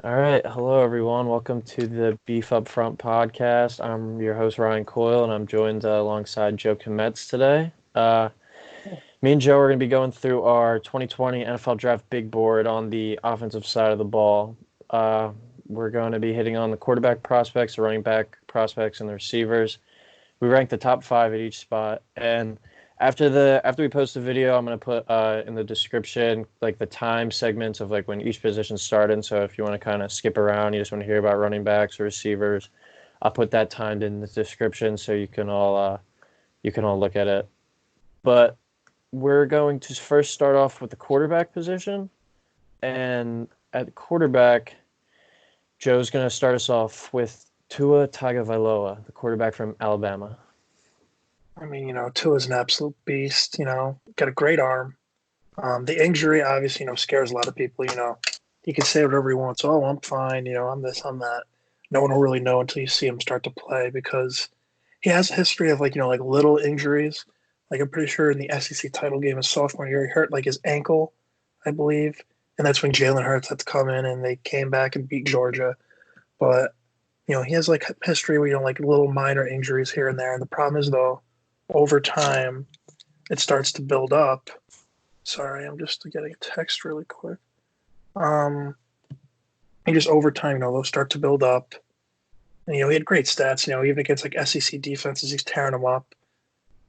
All right. Hello, everyone. Welcome to the Beef Up Front podcast. I'm your host, Ryan Coyle, and I'm joined alongside Joe Kometz today. Me and Joe are going to be going through our 2020 NFL Draft Big Board on the offensive side of the ball. We're going to be hitting on the quarterback prospects, the running back prospects, and the receivers. We ranked the top five at each spot, and after we post the video, I'm gonna put in the description like the time segments of like when each position started. So if you want to kind of skip around, you just want to hear about running backs or receivers, I'll put that timed in the description so you can all look at it. But we're going to first start off with the quarterback position, and at quarterback, Joe's gonna start us off with Tua Tagovailoa, the quarterback from Alabama. Tua's an absolute beast, got a great arm. The injury obviously, scares a lot of people. He can say whatever he wants. Oh, I'm fine. I'm this, I'm that. No one will really know until you see him start to play because he has a history of like little injuries. Like I'm pretty sure in the SEC title game his sophomore year, he hurt like his ankle, I believe. And that's when Jalen Hurts had to come in and they came back and beat Georgia. But, he has like history where, like little minor injuries here and there. And the problem is though, over time, it starts to build up. Sorry, I'm just getting a text really quick. Um, and just over time, those start to build up. And, he had great stats. Even against like SEC defenses, he's tearing them up.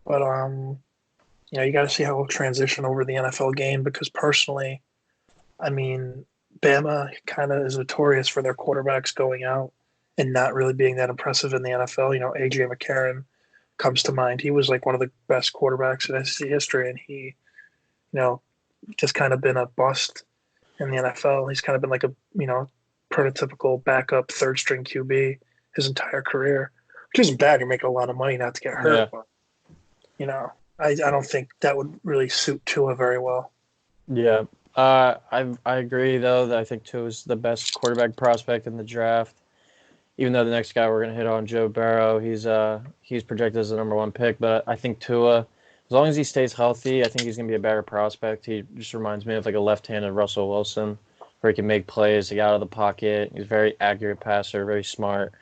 But you got to see how he'll transition over the NFL game because personally, I mean, Bama kind of is notorious for their quarterbacks going out and not really being that impressive in the NFL. AJ McCarron comes to mind. He was like one of the best quarterbacks in SEC history, and he, just kind of been a bust in the NFL. He's kind of been like a, prototypical backup third string QB his entire career, which isn't bad. You're making a lot of money not to get hurt, Yeah. but, I don't think that would really suit Tua very well. Yeah. I agree though that I think Tua is the best quarterback prospect in the draft. Even though the next guy we're gonna hit on, Joe Burrow, he's projected as the number one pick, but I think Tua, as long as he stays healthy, I think he's gonna be a better prospect. He just reminds me of like a left-handed Russell Wilson, where he can make plays, he got out of the pocket. He's a very accurate passer, very smart.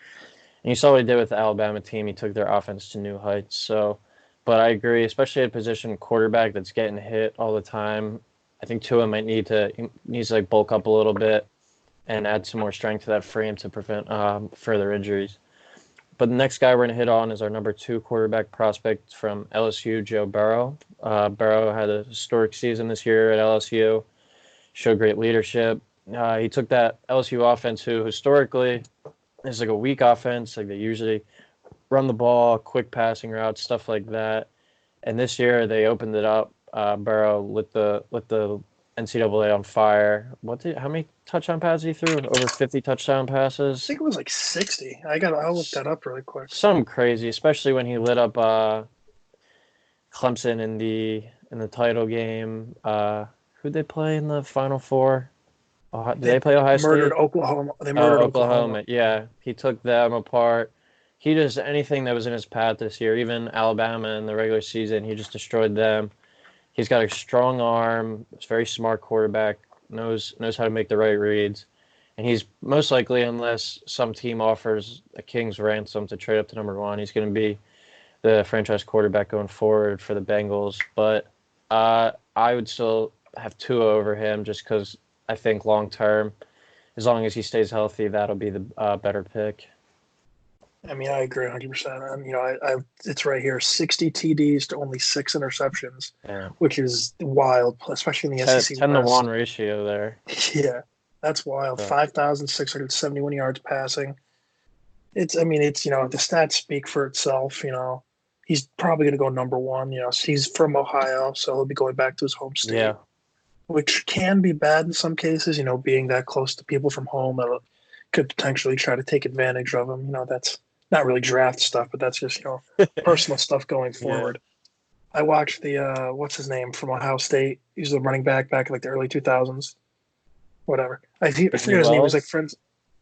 And you saw what he did with the Alabama team. He took their offense to new heights. So, but I agree, especially at a position quarterback that's getting hit all the time. I think Tua might he needs to like bulk up a little bit and add some more strength to that frame to prevent further injuries. But the next guy we're going to hit on is our number two quarterback prospect from LSU, Joe Burrow. Burrow had a historic season this year at LSU, showed great leadership. He took that LSU offense, who historically is like a weak offense, like they usually run the ball, quick passing routes, stuff like that. And this year they opened it up. Burrow lit the NCAA on fire. How many touchdown passes he threw? Over 50 touchdown I passes. think it was like 60. I'll look that up really quick. Something crazy, especially when he lit up Clemson in the title game. Who'd they play in the Final Four? Did They they play Ohio murdered State? Oklahoma. They Oh, murdered Oklahoma. Oklahoma. Yeah, he took them apart. He just anything that was in his path this year, even Alabama in the regular season, he just destroyed them. He's got a strong arm. He's a very smart quarterback. Knows how to make the right reads, and he's most likely, unless some team offers a king's ransom to trade up to number one, he's going to be the franchise quarterback going forward for the Bengals. But I would still have Tua over him just because I think long term, as long as he stays healthy, that'll be the better pick. I mean, I agree 100%. And, it's right here 60 TDs to only six interceptions, Yeah, which is wild, especially in the 10, SEC 10 to 1 West. ratio there. Yeah, that's wild. So 5,671 yards passing. The stats speak for itself. He's probably going to go number one. He's from Ohio, so he'll be going back to his home yeah, state, which can be bad in some cases, being that close to people from home that could potentially try to take advantage of him. That's not really draft stuff, but that's just, personal stuff going yeah. forward. I watched what's his name from Ohio State? He's the running back in like the early 2000s, whatever. I Beanie forget his name. He was like Wells. friends.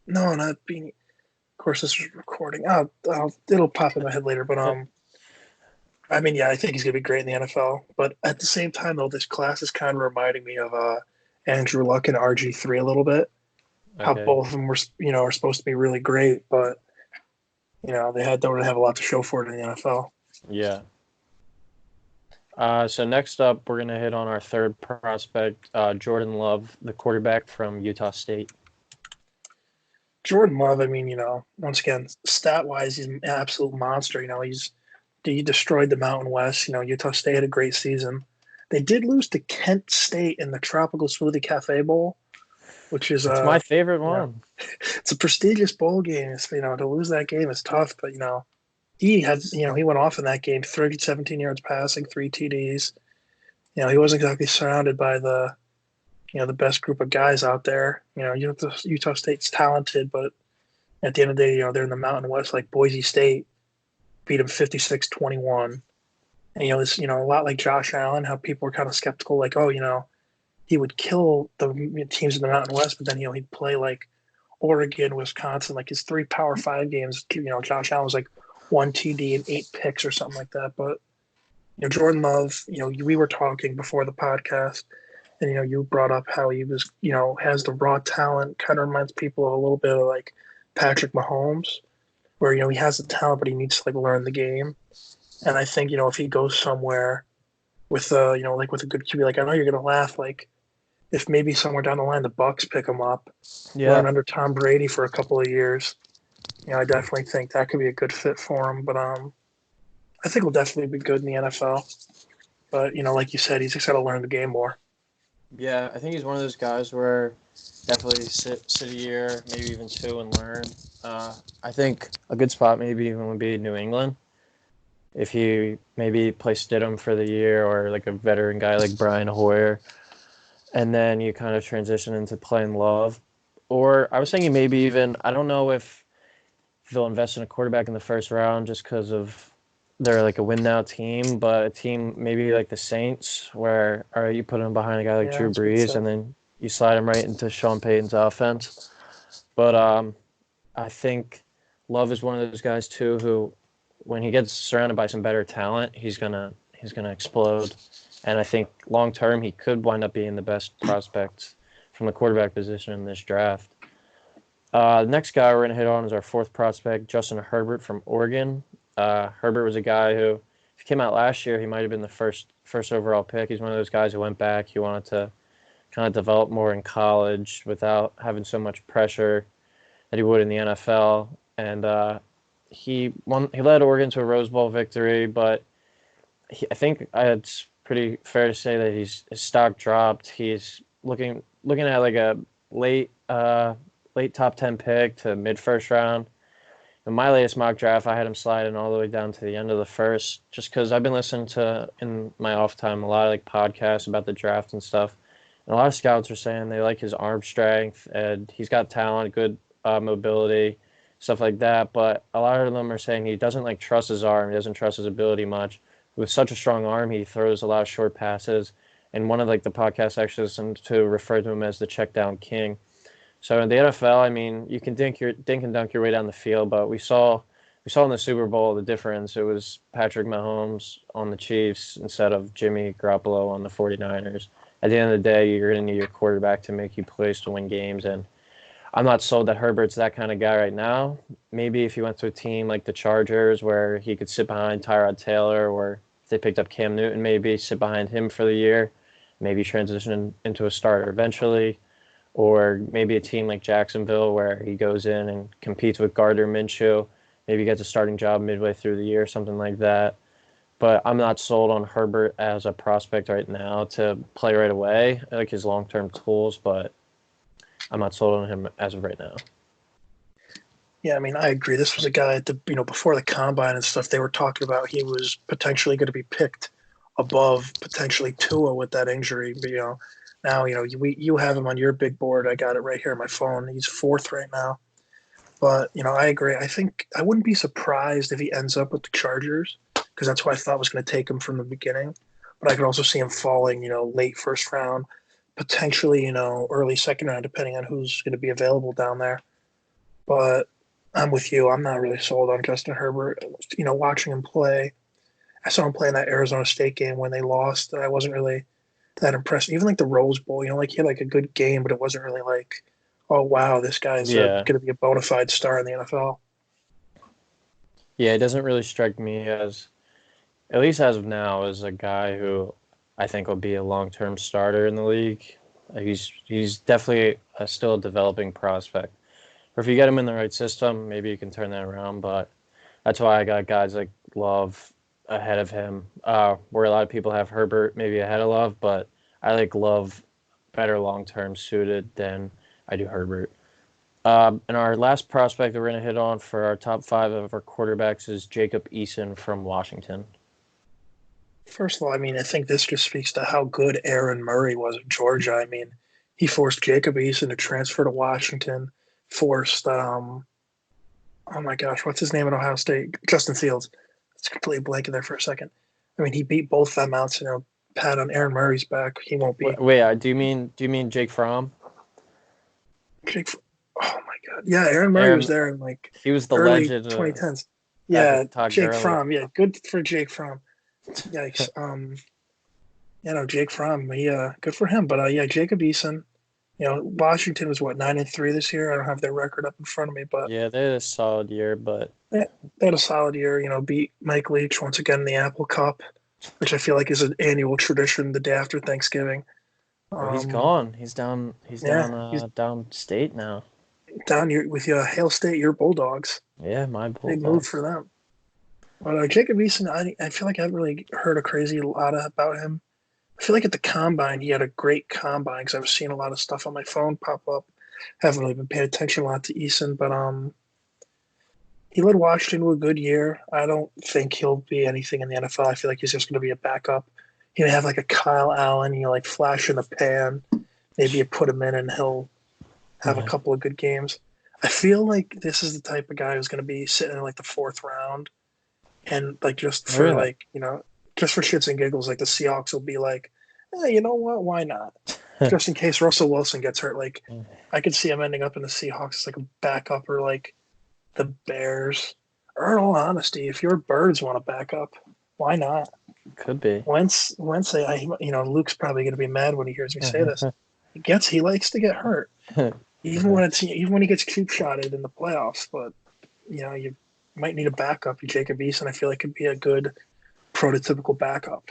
No, not Beanie. Of course, this is recording. It'll pop in my head later. But yeah, I think he's gonna be great in the NFL. But at the same time, though, this class is kind of reminding me of Andrew Luck and RG3 a little bit. how Okay. both of them were, are supposed to be really great, but they don't have a lot to show for it in the NFL. Yeah. So next up, we're gonna hit on our third prospect, Jordan Love, the quarterback from Utah State. Jordan Love, I mean, once again, stat wise, he's an absolute monster. He destroyed the Mountain West. Utah State had a great season. They did lose to Kent State in the Tropical Smoothie Cafe Bowl, which is It's my favorite you know, one. it's a prestigious bowl game. To lose that game is tough, but he went off in that game, 317 yards passing, 3 TDs. He wasn't exactly surrounded by the best group of guys out there. Utah State's talented, but at the end of the day, they're in the Mountain West, like Boise State beat them 56-21. And it's a lot like Josh Allen, how people were kind of skeptical, like, oh, he would kill the teams in the Mountain West, but then he'd play like Oregon, Wisconsin, like his 3 Power 5 games. Josh Allen was like 1 TD and 8 picks or something like that. But Jordan Love, we were talking before the podcast, and you brought up how he was, has the raw talent. Kind of reminds people of a little bit of like Patrick Mahomes, where he has the talent, but he needs to like learn the game. And I think if he goes somewhere with like with a good QB, like I know you're gonna laugh, like if maybe somewhere down the line the Bucks pick him up, Yeah. learn under Tom Brady for a couple of years. I definitely think that could be a good fit for him. But I think he'll definitely be good in the NFL. But like you said, he's just got to learn the game more. Yeah, I think he's one of those guys where definitely sit a year, maybe even two, and learn. I think a good spot maybe even would be New England. If he maybe play Stidham for the year or like a veteran guy like Brian Hoyer, and then you kind of transition into playing Love. Or I was thinking maybe even, I don't know if they'll invest in a quarterback in the first round just because of they're like a win now team, but a team maybe like the Saints where all right, you put him behind a guy like Yeah, Drew that's what it Brees said. and then you slide him right into Sean Payton's offense. But I think Love is one of those guys too who when he gets surrounded by some better talent, he's gonna explode. And I think long term he could wind up being the best prospect from the quarterback position in this draft. The next guy we're going to hit on is our fourth prospect, Justin Herbert from Oregon. Herbert was a guy who, if he came out last year, he might have been the first overall pick. He's one of those guys who went back. He wanted to kind of develop more in college without having so much pressure that he would in the NFL. And he led Oregon to a Rose Bowl victory, but I think it's pretty fair to say that his stock dropped. He's looking at like a late top 10 pick to mid first round. In my latest mock draft, I had him sliding all the way down to the end of the first, just because I've been listening to in my off time a lot of like podcasts about the draft and stuff. And a lot of scouts are saying they like his arm strength and he's got talent, good mobility, stuff like that. But a lot of them are saying he doesn't like trust his arm, he doesn't trust his ability much. With such a strong arm, he throws a lot of short passes. And one of like the podcasts actually listened to refer to him as the check down king. So in the NFL, I mean, you can dink and dunk your way down the field, but we saw in the Super Bowl the difference. It was Patrick Mahomes on the Chiefs instead of Jimmy Garoppolo on the 49ers. At the end of the day, you're going to need your quarterback to make you plays to win games, and I'm not sold that Herbert's that kind of guy right now. Maybe if he went to a team like the Chargers where he could sit behind Tyrod Taylor, or if they picked up Cam Newton, maybe sit behind him for the year, maybe transition into a starter eventually. Or maybe a team like Jacksonville where he goes in and competes with Gardner Minshew, maybe gets a starting job midway through the year, something like that. But I'm not sold on Herbert as a prospect right now to play right away. I like his long-term tools, but I'm not sold on him as of right now. Yeah, I mean, I agree. This was a guy at the before the combine and stuff. They were talking about he was potentially going to be picked above potentially Tua with that injury. But now you have him on your big board. I got it right here on my phone. He's fourth right now. But I agree. I think I wouldn't be surprised if he ends up with the Chargers because that's who I thought was going to take him from the beginning. But I could also see him falling, late first round, potentially, early second round, depending on who's going to be available down there. But I'm with you. I'm not really sold on Justin Herbert. Watching him play, I saw him play in that Arizona State game when they lost. I wasn't really that impressed. Even like the Rose Bowl, like he had like a good game, but it wasn't really like, oh wow, this guy's going Yeah. to be a bona fide star in the NFL. Yeah, it doesn't really strike me as, at least as of now, as a guy who I think will be a long-term starter in the league. He's definitely still a developing prospect. Or if you get him in the right system, maybe you can turn that around. But that's why I got guys like Love ahead of him. Where a lot of people have Herbert maybe ahead of Love, but I like Love better long-term suited than I do Herbert. And our last prospect that we're going to hit on for our top five of our quarterbacks is Jacob Eason from Washington. First of all, I mean, I think this just speaks to how good Aaron Murray was at Georgia. I mean, he forced Jacob Eason to transfer to Washington, forced, oh my gosh, what's his name at Ohio State? Justin Fields. It's completely blanking there for a second. I mean, he beat both them out, so, pat on Aaron Murray's back. He won't be. Wait, do you mean Jake Fromm? Jake, oh my God. Yeah, Aaron Murray was Aaron, there in like he was the early legend 2010s. back Yeah, with Todd Jake Gurley. Fromm. Yeah, good for Jake Fromm. Yikes. Jake Fromm. Good for him. But yeah, Jacob Eason. Washington was what 9-3 this year. I don't have their record up in front of me, but Yeah, they had a solid year, but they had a solid year. Beat Mike Leach once again in the Apple Cup, which I feel like is an annual tradition the day after Thanksgiving. well, he's Um, gone. He's down. He's yeah, down. he's Down state now. down here with your Hail State, your Bulldogs. Yeah, my Big move Bulldogs. for them. But Jacob Eason, I feel like I haven't really heard a crazy lot about him. I feel like at the combine, he had a great combine because I was seeing a lot of stuff on my phone pop up. Haven't really been paying attention a lot to Eason, but he led Washington to a good year. I don't think he'll be anything in the NFL. I feel like he's just going to be a backup. He may have like a Kyle Allen, like flash in the pan. Maybe you put him in and he'll have a Yeah. couple of good games. I feel like this is the type of guy who's going to be sitting in like the fourth round, and like Really? just for shits and giggles, like the Seahawks will be like, you know what? Why not? Just in case Russell Wilson gets hurt. Like I could see him ending up in the Seahawks as like a backup or like the Bears. Or in all honesty, if your Birds want to back up, why not? Could be. Wentz, Luke's probably going to be mad when he hears me say this. He likes to get hurt, even when he gets cheap shotted in the playoffs. But you might need a backup. Jacob Eason, I feel like could be a good prototypical backup.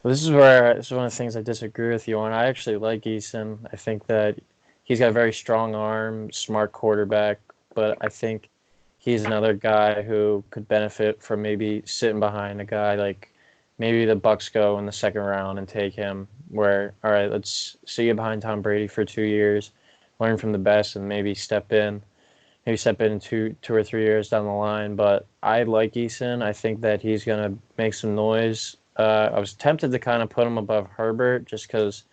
Well, this is one of the things I disagree with you on. I actually like Eason. I think that he's got a very strong arm, smart quarterback, but I think he's another guy who could benefit from maybe sitting behind a guy like maybe the Bucks go in the second round and take him. Where all right, let's see you behind Tom Brady for 2 years, learn from the best, and maybe step in 2 or 3 years down the line. But I like Eason. I think that he's gonna make some noise. I was tempted to kind of put him above Herbert just because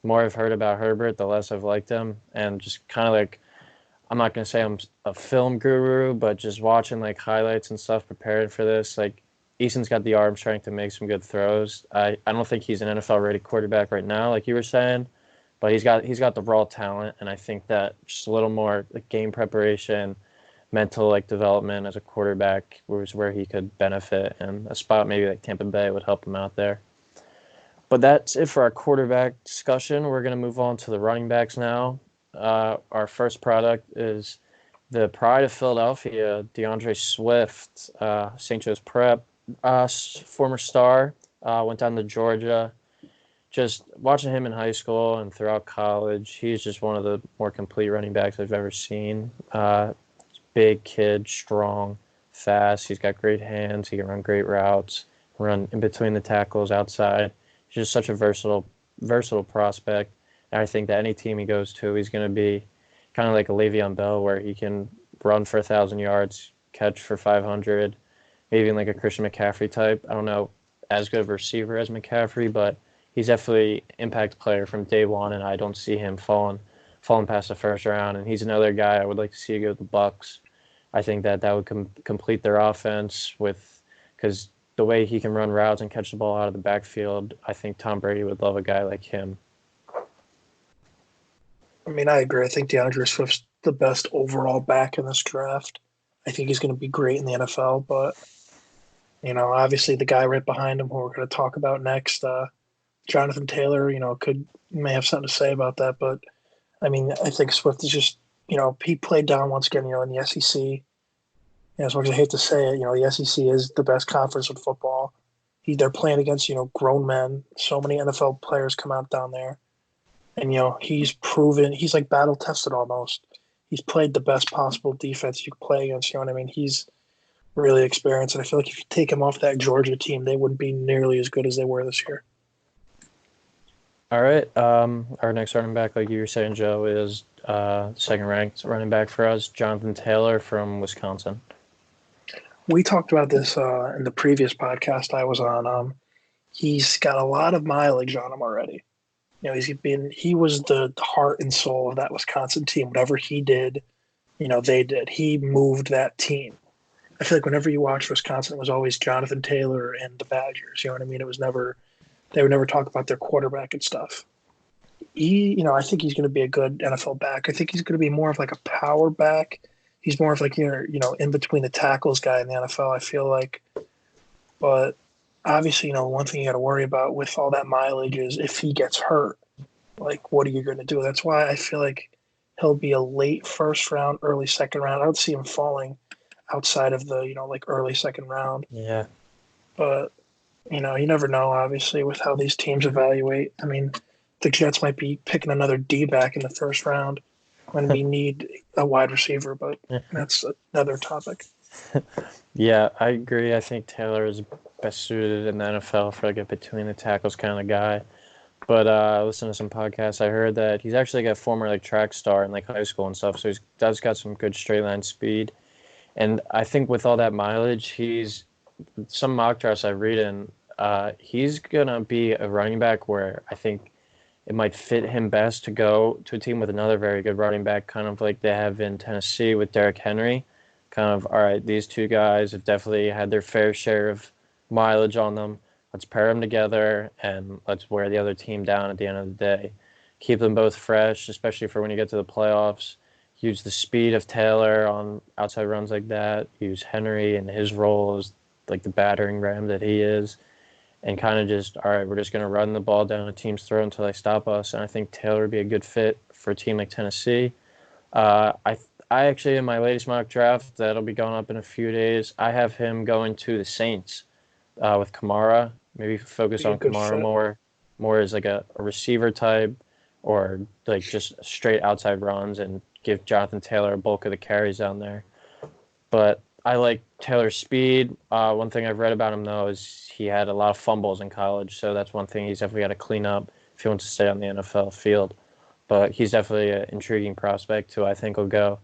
the more I've heard about Herbert, the less I've liked him, and just kind of like I'm not gonna say I'm a film guru, but just watching like highlights and stuff prepared for this, like Eason's got the arm strength to make some good throws. I don't think he's an NFL ready quarterback right now, like you were saying, but he's got the raw talent, and I think that just a little more like game preparation, mental like development as a quarterback was where he could benefit, and a spot maybe like Tampa Bay would help him out there. But that's it for our quarterback discussion. We're gonna move on to the running backs now. Our first product is the pride of Philadelphia, DeAndre Swift, St. Joe's Prep, former star, went down to Georgia. Just watching him in high school and throughout college, he's just one of the more complete running backs I've ever seen. Big kid, strong, fast. He's got great hands. He can run great routes, run in between the tackles, outside. He's just such a versatile prospect. And I think that any team he goes to, he's going to be kind of like a Le'Veon Bell, where he can run for 1,000 yards, catch for 500, maybe even like a Christian McCaffrey type. I don't know as good of a receiver as McCaffrey, but he's definitely impact player from day one, and I don't see him falling past the first round. And he's another guy I would like to see go to the Bucks. I think that would complete their offense because the way he can run routes and catch the ball out of the backfield, I think Tom Brady would love a guy like him. I mean, I agree. I think DeAndre Swift's the best overall back in this draft. I think he's going to be great in the NFL, but obviously the guy right behind him, who we're going to talk about next, Jonathan Taylor, may have something to say about that, but I mean, I think Swift is just, he played down once again, in the SEC. As much as I hate to say it, the SEC is the best conference in football. They're playing against, grown men. So many NFL players come out down there. And, he's proven, he's like battle tested almost. He's played the best possible defense you could play against, you know what I mean? He's really experienced. And I feel like if you take him off that Georgia team, they wouldn't be nearly as good as they were this year. All right. Our next running back, like you were saying, Joe, is second ranked running back for us, Jonathan Taylor from Wisconsin. We talked about this in the previous podcast I was on. He's got a lot of mileage on him already. He was the heart and soul of that Wisconsin team. Whatever he did, they did. He moved that team. I feel like whenever you watch Wisconsin, it was always Jonathan Taylor and the Badgers. You know what I mean? It was never, they would never talk about their quarterback and stuff. I think he's going to be a good NFL back. I think he's going to be more of like a power back. He's more of like, in between the tackles guy in the NFL, I feel like. But obviously, one thing you got to worry about with all that mileage is if he gets hurt, like, what are you going to do? That's why I feel like he'll be a late first round, early second round. I don't see him falling outside of the, like early second round. Yeah. But, you never know, obviously, with how these teams evaluate. I mean, the Jets might be picking another D back in the first round when we need a wide receiver, but that's another topic. Yeah, I agree. I think Taylor is best suited in the NFL for like a between the tackles kind of guy. But listening to some podcasts, I heard that he's actually like a former like track star in like high school and stuff, so he does got some good straight line speed. And I think with all that mileage, some mock drafts I read in, he's gonna be a running back where I think it might fit him best to go to a team with another very good running back, kind of like they have in Tennessee with Derrick Henry. Kind of, all right, these two guys have definitely had their fair share of mileage on them. Let's pair them together and let's wear the other team down at the end of the day. Keep them both fresh, especially for when you get to the playoffs. Use the speed of Taylor on outside runs like that. Use Henry and his role as like the battering ram that he is. And kind of just, all right, we're just going to run the ball down a team's throat until they stop us. And I think Taylor would be a good fit for a team like Tennessee. I actually, in my latest mock draft, that'll be going up in a few days, I have him going to the Saints with Kamara. Maybe focus on Kamara more as like a receiver type or like just straight outside runs and give Jonathan Taylor a bulk of the carries down there. But I like Taylor's speed. One thing I've read about him, though, is he had a lot of fumbles in college, so that's one thing he's definitely got to clean up if he wants to stay on the NFL field. But he's definitely an intriguing prospect who I think will go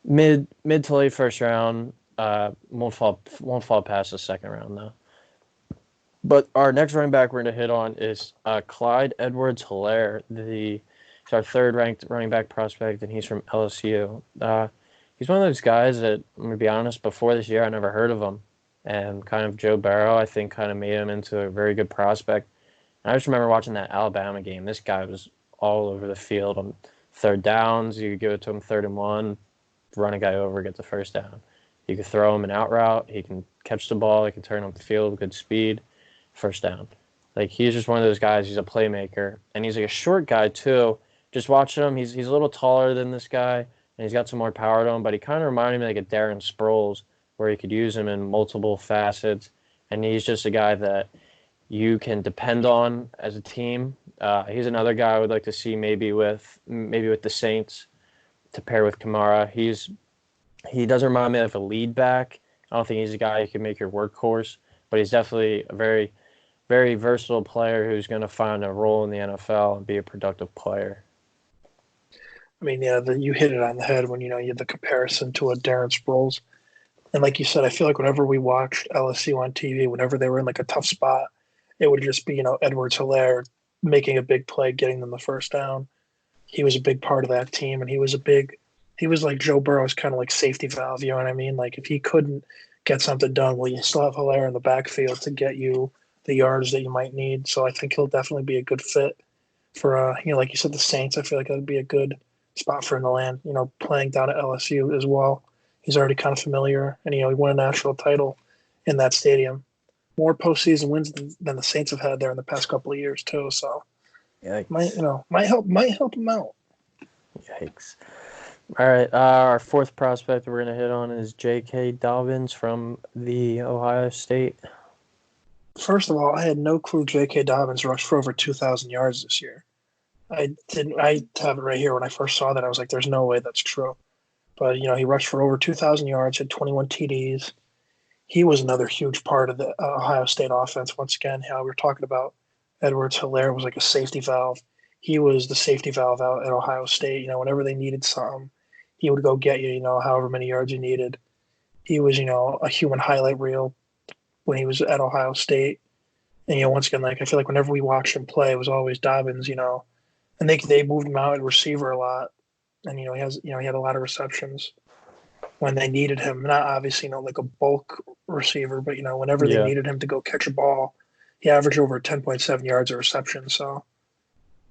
mid to late first round. Won't fall past the second round though. But our next running back we're going to hit on is Clyde Edwards-Helaire. He's our third ranked running back prospect, and he's from LSU. He's one of those guys that, I'm going to be honest, before this year I never heard of him. And kind of Joe Burrow, I think, kind of made him into a very good prospect. And I just remember watching that Alabama game. This guy was all over the field on third downs. You could give it to him 3rd and 1, run a guy over, get the first down. You could throw him an out route. He can catch the ball. He can turn up the field with good speed. First down. Like, he's just one of those guys. He's a playmaker. And he's like a short guy, too. Just watching him, he's a little taller than this guy, and he's got some more power to him, but he kind of reminded me like a Darren Sproles, where you could use him in multiple facets. And he's just a guy that you can depend on as a team. He's another guy I would like to see maybe with the Saints to pair with Kamara. He doesn't remind me of a lead back. I don't think he's a guy who can make your workhorse, but he's definitely a very, very versatile player who's going to find a role in the NFL and be a productive player. I mean, yeah, you hit it on the head when, you had the comparison to a Darren Sproles. And like you said, I feel like whenever we watched LSU on TV, whenever they were in like a tough spot, it would just be, Edwards-Helaire making a big play, getting them the first down. He was a big part of that team, and he was like Joe Burrow's kind of like safety valve, you know what I mean? Like, if he couldn't get something done, well, you still have Helaire in the backfield to get you the yards that you might need. So I think he'll definitely be a good fit for, like you said, the Saints. I feel like that would be a good spot for him to land, playing down at LSU as well. He's already kind of familiar, and, he won a national title in that stadium. More postseason wins than the Saints have had there in the past couple of years, too. So, Yeah, might help him out. Yikes. All right, our fourth prospect we're going to hit on is J.K. Dobbins from the Ohio State. First of all, I had no clue J.K. Dobbins rushed for over 2,000 yards this year. I didn't. I have it right here. When I first saw that, I was like, "There's no way that's true." But he rushed for over 2,000 yards, had 21 TDs. He was another huge part of the Ohio State offense. Once again, how we were talking about Edwards-Helaire was like a safety valve. He was the safety valve out at Ohio State. Whenever they needed something, he would go get you. However many yards you needed. He was a human highlight reel when he was at Ohio State. And once again, like I feel like whenever we watched him play, it was always Dobbins. And they moved him out at receiver a lot, and he had a lot of receptions when they needed him. Not obviously like a bulk receiver, but whenever they Yeah. needed him to go catch a ball, he averaged over 10.7 yards a reception. So,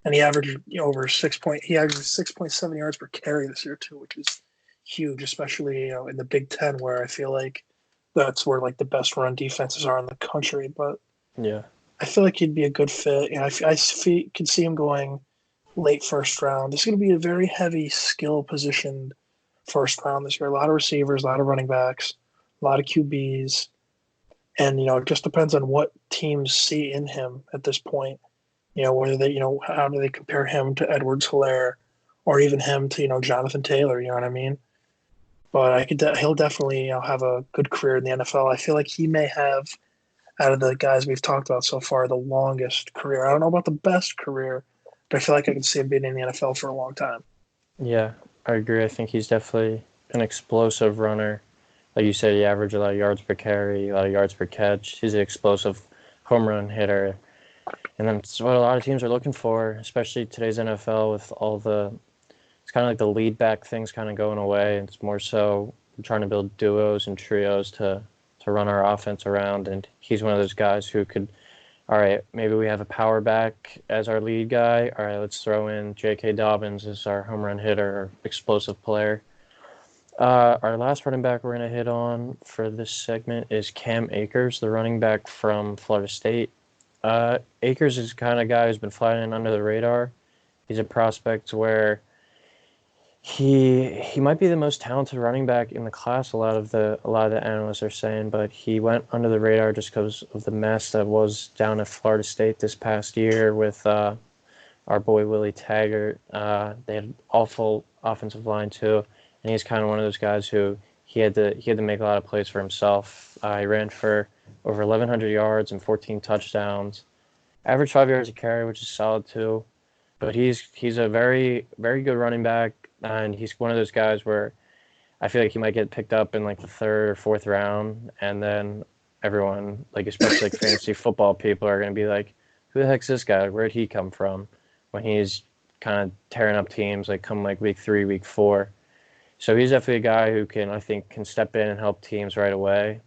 and he averaged over 6.7 yards per carry this year too, which is huge, especially in the Big Ten, where I feel like that's where like the best run defenses are in the country. But Yeah. I feel like he'd be a good fit. I could see him going late first round. This is going to be a very heavy skill positioned first round this year. A lot of receivers, a lot of running backs, a lot of QBs. And, it just depends on what teams see in him at this point. Whether they, how do they compare him to Edwards-Helaire or even him to, Jonathan Taylor, you know what I mean? But he'll definitely, have a good career in the NFL. I feel like he may have, out of the guys we've talked about so far, the longest career. I don't know about the best career, but I feel like I can see him being in the NFL for a long time. Yeah, I agree. I think he's definitely an explosive runner. Like you said, he averaged a lot of yards per carry, a lot of yards per catch. He's an explosive home run hitter. And that's what a lot of teams are looking for, especially today's NFL with all it's kind of like the lead back thing's kind of going away. It's more so we're trying to build duos and trios to run our offense around. And he's one of those guys who could, all right, maybe we have a power back as our lead guy. All right, let's throw in J.K. Dobbins as our home run hitter or explosive player. Our last running back we're going to hit on for this segment is Cam Akers, the running back from Florida State. Akers is the kind of guy who's been flying under the radar. He's a prospect where he might be the most talented running back in the class. A lot of the analysts are saying, but he went under the radar just because of the mess that was down at Florida State this past year with our boy Willie Taggart. They had awful offensive line too, and he's kind of one of those guys who he had to make a lot of plays for himself. He ran for over 1,100 yards and 14 touchdowns, averaged 5 yards a carry, which is solid too. But he's a very, very good running back, and he's one of those guys where I feel like he might get picked up in like the third or fourth round, and then everyone, like especially like fantasy football people, are going to be like, "Who the heck's this guy? Where'd he come from?" When he's kind of tearing up teams like come like week 3, week 4. So he's definitely a guy who I think can step in and help teams right away.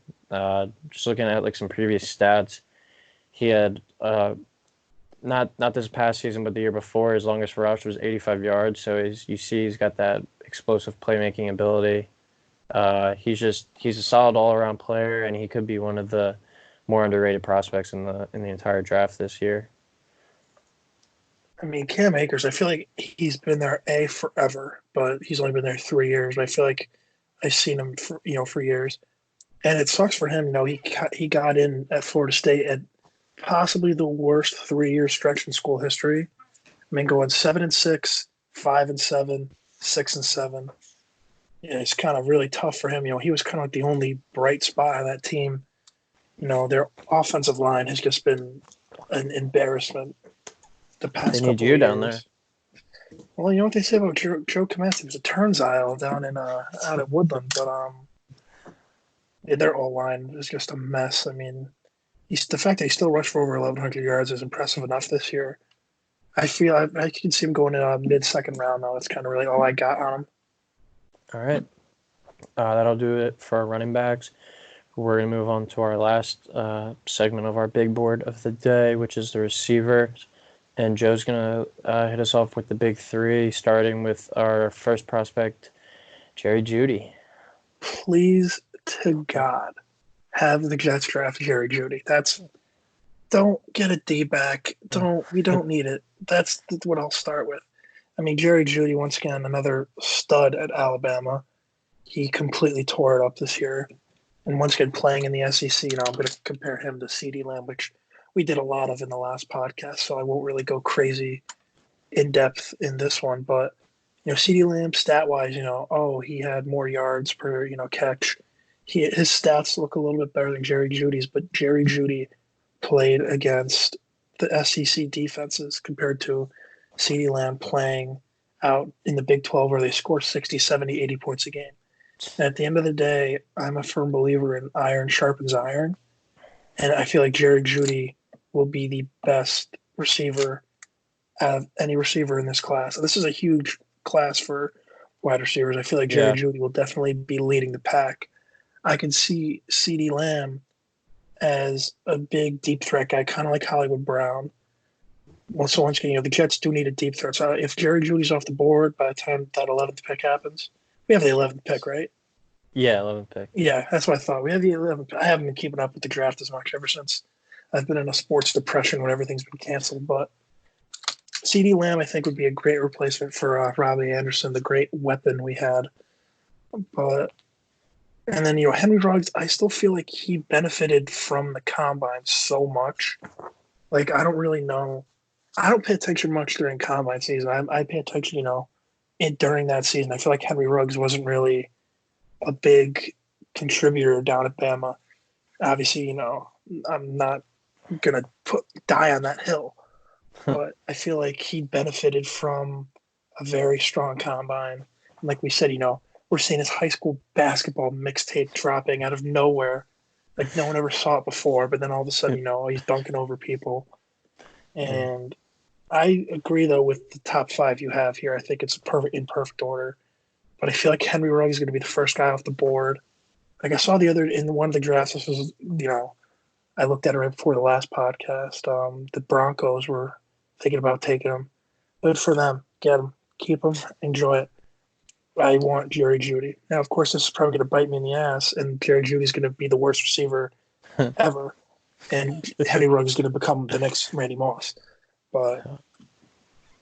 Just looking at like some previous stats, he had not this past season, but the year before, his longest rush was 85 yards. So you see he's got that explosive playmaking ability. He's a solid all-around player, and he could be one of the more underrated prospects in the entire draft this year. I mean, Cam Akers, I feel like he's been there forever, but he's only been there 3 years. But I feel like I've seen him for years, and it sucks for him. He got in at Florida State at possibly the worst 3-year stretch in school history. I mean, going 7-6, 5-7, 6-7. Yeah, it's kind of really tough for him. He was kind of like the only bright spot on that team. Their offensive line has just been an embarrassment the past They couple need you of down years. there. Well, you know what they say about Joe Komet? He was a turnstile down in out at Woodland, but their O line is just a mess. I mean, the fact that he still rushed for over 1,100 yards is impressive enough this year. I feel I can see him going in a mid-second round, though. That's kind of really all I got on him. All right. That'll do it for our running backs. We're going to move on to our last segment of our big board of the day, which is the receivers. And Joe's going to hit us off with the big three, starting with our first prospect, Jerry Jeudy. Please to God, have the Jets draft Jerry Jeudy. Don't get a D back. We don't need it. That's what I'll start with. I mean, Jerry Jeudy, once again, another stud at Alabama. He completely tore it up this year. And once again, playing in the SEC, I'm going to compare him to CeeDee Lamb, which we did a lot of in the last podcast, so I won't really go crazy in depth in this one. But, CeeDee Lamb, stat wise, he had more yards per, catch. His stats look a little bit better than Jerry Judy's, but Jerry Jeudy played against the SEC defenses compared to CeeDee Lamb playing out in the Big 12 where they score 60, 70, 80 points a game. And at the end of the day, I'm a firm believer in iron sharpens iron. And I feel like Jerry Jeudy will be the best receiver out of any receiver in this class. This is a huge class for wide receivers. I feel like Jerry Yeah. Jeudy will definitely be leading the pack. I can see CeeDee Lamb as a big deep threat guy, kind of like Hollywood Brown. Once again, the Jets do need a deep threat. So if Jerry Judy's off the board by the time that 11th pick happens, we have the 11th pick, right? Yeah, 11th pick. Yeah, that's what I thought. We have the 11th. I haven't been keeping up with the draft as much ever since I've been in a sports depression when everything's been canceled. But CeeDee Lamb, I think, would be a great replacement for Robbie Anderson, the great weapon we had. But and then Henry Ruggs, I still feel like he benefited from the combine so much. Like I don't really know. I don't pay attention much during combine season. I pay attention, during that season. I feel like Henry Ruggs wasn't really a big contributor down at Bama. Obviously, I'm not gonna die on that hill, but I feel like he benefited from a very strong combine. And like we said, we're seeing his high school basketball mixtape dropping out of nowhere. Like no one ever saw it before, but then all of a sudden, he's dunking over people. And I agree though with the top 5 you have here. I think it's in perfect order. But I feel like Henry Ruggs is going to be the first guy off the board. Like I saw in one of the drafts, this was, I looked at it right before the last podcast. The Broncos were thinking about taking him. Good for them. Get him. Keep him. Enjoy it. I want Jerry Jeudy. Now, of course, this is probably going to bite me in the ass, and Jerry Judy's going to be the worst receiver ever. And Henry Ruggs is going to become the next Randy Moss. But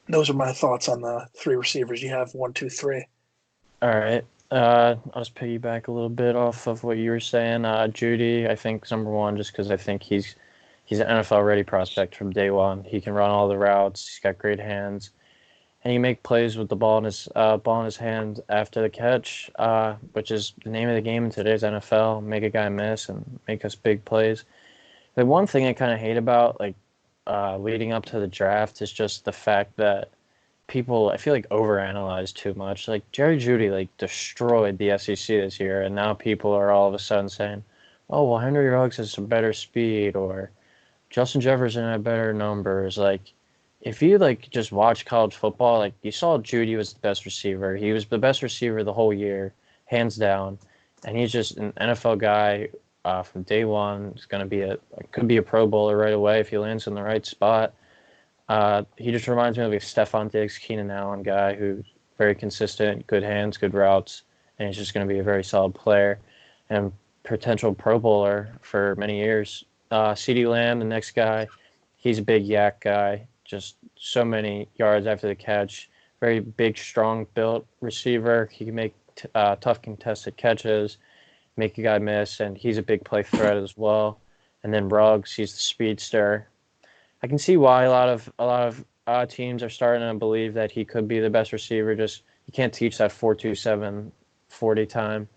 those are my thoughts on the 3 receivers. You have 1, 2, 3. All right. I'll just piggyback a little bit off of what you were saying. Jeudy, I think, is number 1 just because I think he's an NFL-ready prospect from day one. He can run all the routes. He's got great hands. And he make plays with the ball in his hand after the catch, which is the name of the game in today's NFL. Make a guy miss and make us big plays. The one thing I kind of hate about leading up to the draft is just the fact that people, I feel like, overanalyze too much. Like Jerry Jeudy destroyed the SEC this year, and now people are all of a sudden saying, "Oh, well, Henry Ruggs has some better speed," or Justin Jefferson had better numbers. If you just watch college football, you saw Jeudy was the best receiver. He was the best receiver the whole year, hands down, and he's just an NFL guy from day one. He's going to be could be a Pro Bowler right away if he lands in the right spot. He just reminds me of a Stephon Diggs, Keenan Allen guy who's very consistent, good hands, good routes, and he's just going to be a very solid player and potential Pro Bowler for many years. CeeDee Lamb, the next guy, he's a big yak guy, just so many yards after the catch. Very big, strong built receiver. He can make tough contested catches, make a guy miss, and he's a big play threat as well. And then Ruggs, he's the speedster. I can see why a lot of teams are starting to believe that he could be the best receiver. Just you can't teach that 4.27 40 time.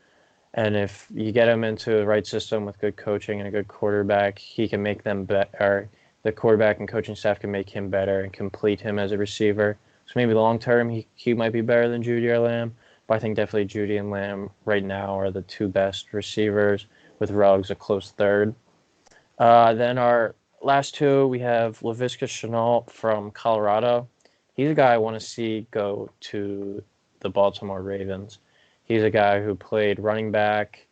And if you get him into the right system with good coaching and a good quarterback, he can make them better. The quarterback and coaching staff can make him better and complete him as a receiver. So maybe long term he might be better than Jeudy or Lamb. But I think definitely Jeudy and Lamb right now are the 2 best receivers, with Ruggs a close third. Then our last 2, we have Laviska Shenault from Colorado. He's a guy I want to see go to the Baltimore Ravens. He's a guy who played running back,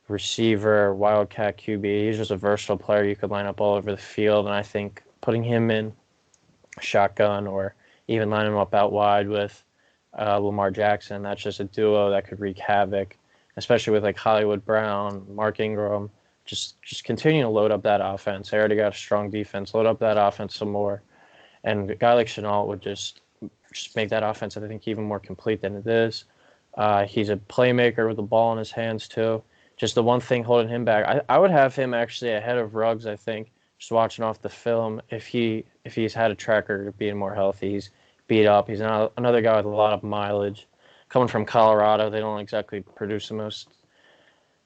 receiver, wildcat QB. He's just a versatile player. You could line up all over the field, and I think putting him in shotgun or even line him up out wide with Lamar Jackson, that's just a duo that could wreak havoc, especially with Hollywood Brown, Mark Ingram. Just continue to load up that offense. They already got a strong defense. Load up that offense some more. And a guy like Shenault would just just make that offense, I think, even more complete than it is. He's a playmaker with the ball in his hands too. Just the one thing holding him back, I would have him actually ahead of Ruggs. I think just watching off the film, if he's had a track record of being more healthy, he's beat up. He's another guy with a lot of mileage. Coming from Colorado, they don't exactly produce the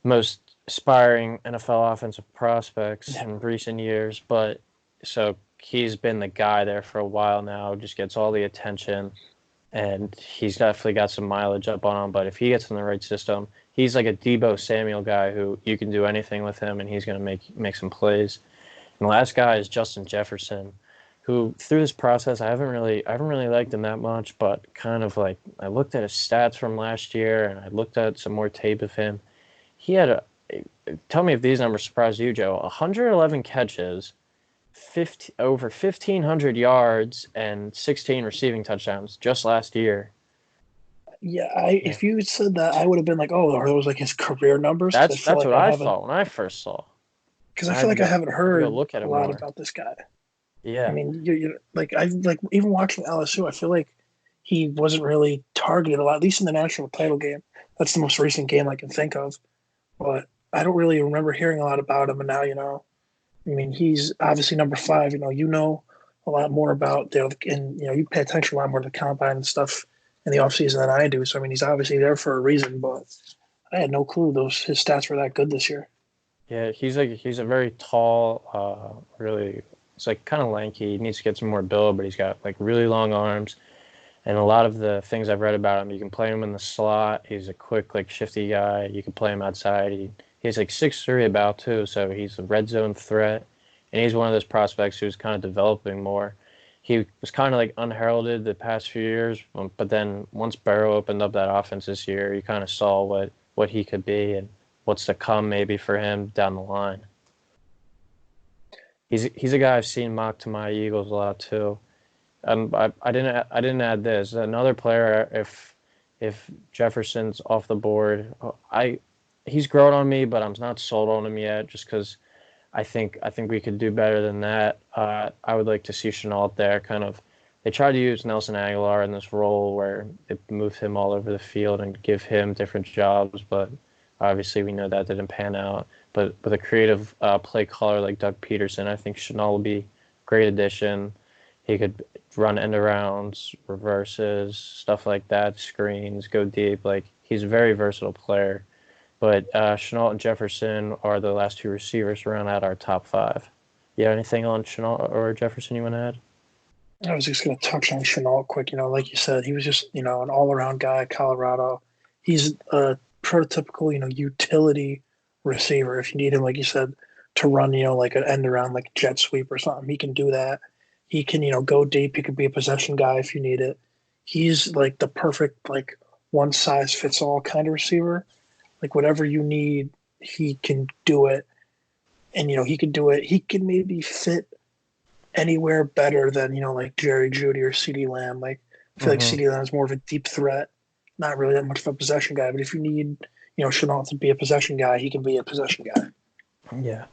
most aspiring NFL offensive prospects in recent years, but so he's been the guy there for a while now. Just gets all the attention, and he's definitely got some mileage up on him. But if he gets in the right system, he's like a Debo Samuel guy who you can do anything with him, and he's going to make some plays. And the last guy is Justin Jefferson, who through this process I haven't really liked him that much, but kind of like I looked at his stats from last year, and I looked at some more tape of him. He had tell me if these numbers surprise you, Joe. 111 catches, over 1,500 yards, and 16 receiving touchdowns just last year. Yeah, if you had said that, I would have been like, oh, are those like his career numbers? That's what I thought when I first saw. Because I feel like I haven't heard a lot more about this guy. Yeah, I mean, you like even watching LSU, I feel like he wasn't really targeted a lot, at least in the national title game. That's the most recent game I can think of, but I don't really remember hearing a lot about him. And now, I mean, he's obviously number 5. You know a lot more about and you pay attention a lot more to the combine and stuff in the offseason than I do. So I mean, he's obviously there for a reason, but I had no clue his stats were that good this year. Yeah, he's a very tall, really. He's like kind of lanky. He needs to get some more build, but he's got like really long arms. And a lot of the things I've read about him, you can play him in the slot. He's a quick, like shifty guy. You can play him outside. He's like 6'3" about too, so he's a red zone threat. And he's one of those prospects who's kind of developing more. He was kind of like unheralded the past few years, but then once Burrow opened up that offense this year, you kind of saw what he could be and what's to come maybe for him down the line. He's a guy I've seen mocked to my Eagles a lot too. I didn't add this. Another player, if Jefferson's off the board, he's grown on me, but I'm not sold on him yet. Just because I think we could do better than that. I would like to see Chenault there. They tried to use Nelson Aguilar in this role where it moved him all over the field and give him different jobs, but obviously we know that didn't pan out. But with a creative play caller like Doug Peterson, I think Chenault will be a great addition. He could run end arounds, reverses, stuff like that, screens, go deep. Like, he's a very versatile player. But Chenault and Jefferson are the last 2 receivers to round out our top 5. You have anything on Chenault or Jefferson you want to add? I was just going to touch on Chenault quick. Like you said, he was just, an all-around guy at Colorado. He's a prototypical, utility receiver. If you need him, like you said, to run, like an end around, like a jet sweep or something, he can do that. He can, go deep. He could be a possession guy if you need it. He's like the perfect, like, one size fits all kind of receiver. Like, whatever you need, he can do it. And, he can do it. He can maybe fit anywhere better than, like Jerry Jeudy or CeeDee Lamb. Like, I feel like CeeDee Lamb is more of a deep threat, not really that much of a possession guy. But if you need, Chenault to be a possession guy, he can be a possession guy. Yeah.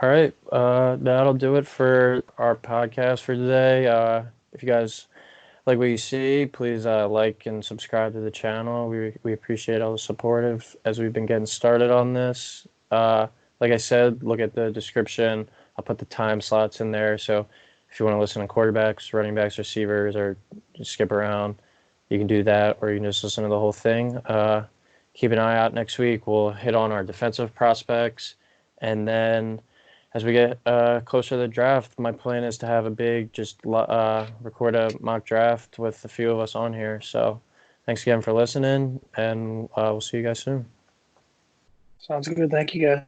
All right, that'll do it for our podcast for today. If you guys like what you see, please like and subscribe to the channel. We appreciate all the support as we've been getting started on this. Like I said, look at the description. I'll put the time slots in there. So if you want to listen to quarterbacks, running backs, receivers, or just skip around, you can do that, or you can just listen to the whole thing. Keep an eye out next week. We'll hit on our defensive prospects, and then as we get closer to the draft, my plan is to have a big, record a mock draft with a few of us on here. So thanks again for listening, and we'll see you guys soon. Sounds good. Thank you, guys.